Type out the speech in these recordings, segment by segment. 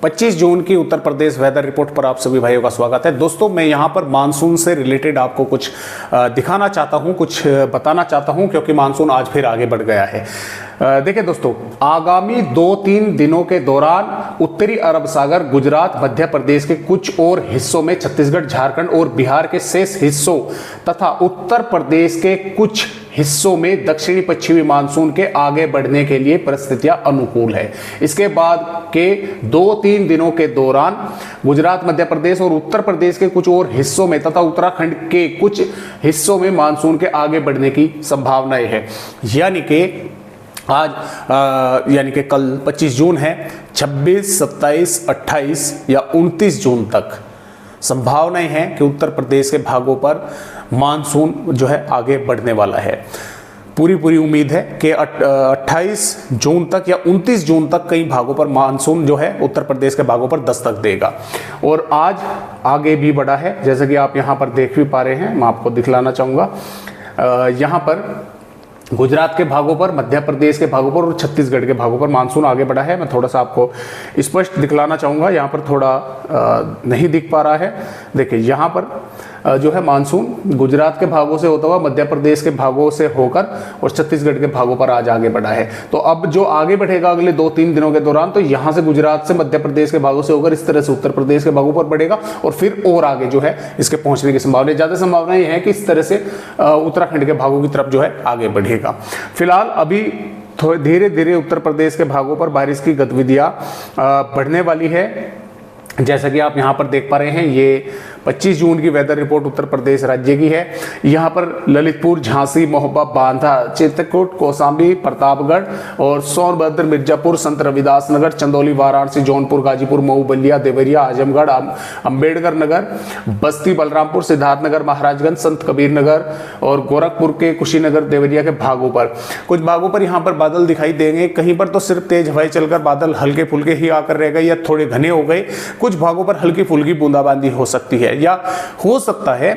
25 जून की Uttar Pradesh weather report पर आप सभी भाइयों का स्वागत है। दोस्तों, मैं यहाँ पर मानसून से रिलेटेड आपको कुछ दिखाना चाहता हूँ, कुछ बताना चाहता हूँ, क्योंकि मानसून आज फिर आगे बढ़ गया है। देखिए दोस्तों, आगामी 2-3 दिनों के दौरान उत्तरी अरब सागर, गुजरात, मध्य प्रदेश के कुछ और हिस्सों में, छत्तीसगढ़, झारखंड और बिहार के शेष हिस्सों तथा उत्तर प्रदेश के कुछ हिस्सों में दक्षिणी पश्चिमी मानसून के आगे बढ़ने के लिए परिस्थितियां अनुकूल है। इसके बाद के 2-3 दिनों के दौरान गुजरात, मध्य प्रदेश और उत्तर प्रदेश के कुछ और हिस्सों में तथा उत्तराखंड के कुछ हिस्सों में मानसून के आगे बढ़ने की संभावनाएं है। यानी कि आज यानी कि कल 25 जून है, 26, 27, 28 या 29 जून तक संभावनाएं हैं कि उत्तर प्रदेश के भागों पर मानसून जो है आगे बढ़ने वाला है। पूरी उम्मीद है कि 28 जून तक या 29 जून तक कई भागों पर मानसून जो है उत्तर प्रदेश के भागों पर दस्तक देगा। और आज आगे भी बढ़ा है, जैसे कि आप यहाँ पर देख भी पा रहे हैं। मैं आपको दिखलाना चाहूँगा, यहाँ पर गुजरात के भागों पर, मध्य प्रदेश के भागों पर और छत्तीसगढ़ के भागों पर मानसून आगे बढ़ा है। मैं थोड़ा सा आपको स्पष्ट दिखलाना चाहूँगा, यहाँ पर थोड़ा नहीं दिख पा रहा है। देखिए, यहाँ पर जो है मानसून गुजरात के भागों से होता हुआ मध्य प्रदेश के भागों से होकर और छत्तीसगढ़ के भागों पर आज आगे बढ़ा है। तो अब जो आगे बढ़ेगा अगले 2-3 दिनों के दौरान, तो यहाँ से गुजरात से मध्य प्रदेश के भागों से होकर इस तरह से उत्तर प्रदेश के भागों पर बढ़ेगा और फिर और आगे जो है इसके पहुंचने की संभावना, ज़्यादा संभावना ये है कि इस तरह से उत्तराखंड के भागों की तरफ जो है आगे बढ़ेगा। फिलहाल अभी थोड़े धीरे धीरे उत्तर प्रदेश के भागों पर बारिश की गतिविधियां बढ़ने वाली है। जैसा कि आप यहाँ पर देख पा रहे हैं, ये 25 जून की वेदर रिपोर्ट उत्तर प्रदेश राज्य की है। यहाँ पर ललितपुर, झांसी, महोबा, बांदा, चित्रकूट, कौशाम्बी, प्रतापगढ़ और सोनभद्र, मिर्जापुर, संत रविदास नगर, चंदौली, वाराणसी, जौनपुर, गाजीपुर, मऊ, बलिया, देवरिया, आजमगढ़, अंबेडकर नगर, बस्ती, बलरामपुर, सिद्धार्थनगर, महाराजगंज, संत कबीर नगर और गोरखपुर के कुशीनगर, देवरिया के भागों पर, कुछ भागों पर यहाँ पर बादल दिखाई देंगे। कहीं पर तो सिर्फ तेज हवाएं चलकर बादल हल्के फुल्के ही आकर रह गए या थोड़े घने हो गए। कुछ भागों पर हल्की फुल्की बूंदाबांदी हो सकती है या हो सकता है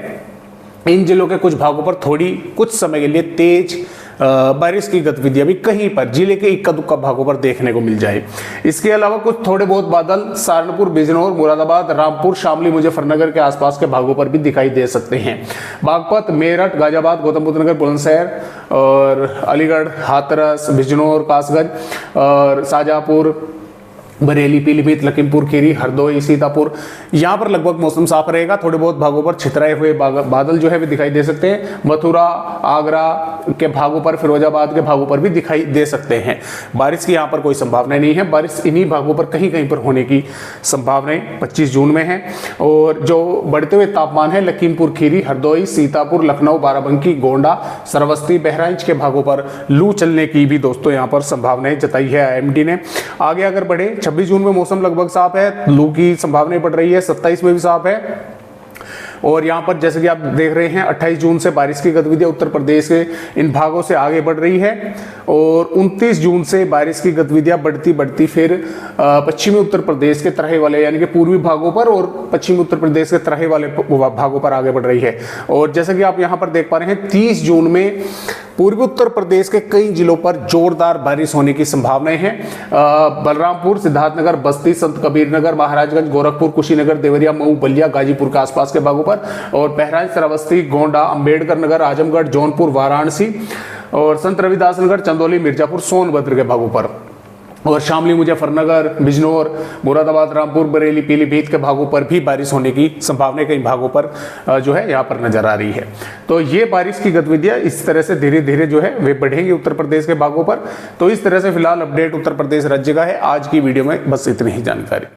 इन जिलों के कुछ भागों पर थोड़ी कुछ समय के लिए तेज बारिश की गतिविधियां भी कहीं पर जिले के इक्का दुक्का भागों पर देखने को मिल जाए। इसके अलावा कुछ थोड़े बहुत बादल सहारनपुर, बिजनौर, मुरादाबाद, रामपुर, शामली, मुजफ्फरनगर के आसपास के भागों पर भी दिखाई दे सकते हैं। बागपत, मेरठ, गाजियाबाद, गौतम बुद्ध नगर, बुलंदशहर और अलीगढ़, हाथरस, बिजनौर, कासगंज और शाहजहांपुर, बरेली, पीलीभीत, लखीमपुर खीरी, हरदोई, सीतापुर, यहाँ पर लगभग मौसम साफ रहेगा। थोड़े बहुत भागों पर छितराए हुए बादल जो है वे दिखाई दे सकते हैं। मथुरा, आगरा के भागों पर, फिरोजाबाद के भागों पर भी दिखाई दे सकते हैं। बारिश की यहाँ पर कोई संभावना नहीं है। बारिश इन्हीं भागों पर कहीं कहीं पर होने की संभावनाएं 25 जून में है। और जो बढ़ते हुए तापमान है, लखीमपुर खीरी, हरदोई, सीतापुर, लखनऊ, बाराबंकी, गोंडा, श्रावस्ती, बहराइच के भागों पर लू चलने की भी दोस्तों यहाँ पर संभावनाएं जताई है IMD ने। आगे अगर बढ़े, 26 जून में मौसम लगभग साफ है, लू की संभावनाएं बढ़ रही है, 27 में भी साफ है। और यहाँ पर जैसे कि आप देख रहे हैं, 28 जून से बारिश की गतिविधियां उत्तर प्रदेश के इन भागों से आगे बढ़ रही है और 29 जून से बारिश की गतिविधियां बढ़ती फिर पश्चिमी उत्तर प्रदेश के तराई वाले यानी कि पूर्वी भागों पर और पश्चिमी उत्तर प्रदेश के तराई वाले भागों पर आगे बढ़ रही है। और जैसे कि आप यहाँ पर देख पा रहे हैं, 30 जून में पूर्वी उत्तर प्रदेश के कई जिलों पर जोरदार बारिश होने की संभावनाएं हैं। बलरामपुर, सिद्धार्थनगर, बस्ती, संत कबीर नगर, महाराजगंज, गोरखपुर, कुशीनगर, देवरिया, मऊ, बलिया, गाजीपुर के आसपास के भागों पर और बहराइच, श्रावस्ती, गोंडा, अंबेडकर नगर, आजमगढ़, जौनपुर, वाराणसी और संत रविदास नगर, चंदौली, मिर्जापुर, सोनभद्र के भागों पर और शामली, मुजफ्फरनगर, बिजनौर, मुरादाबाद, रामपुर, बरेली, पीलीभीत के भागों पर भी बारिश होने की संभावना कई भागों पर जो है यहाँ पर नजर आ रही है। तो ये बारिश की गतिविधियां इस तरह से धीरे धीरे जो है वे बढ़ेंगी उत्तर प्रदेश के भागों पर। तो इस तरह से फिलहाल अपडेट उत्तर प्रदेश राज्य का है। आज की वीडियो में बस इतनी ही जानकारी।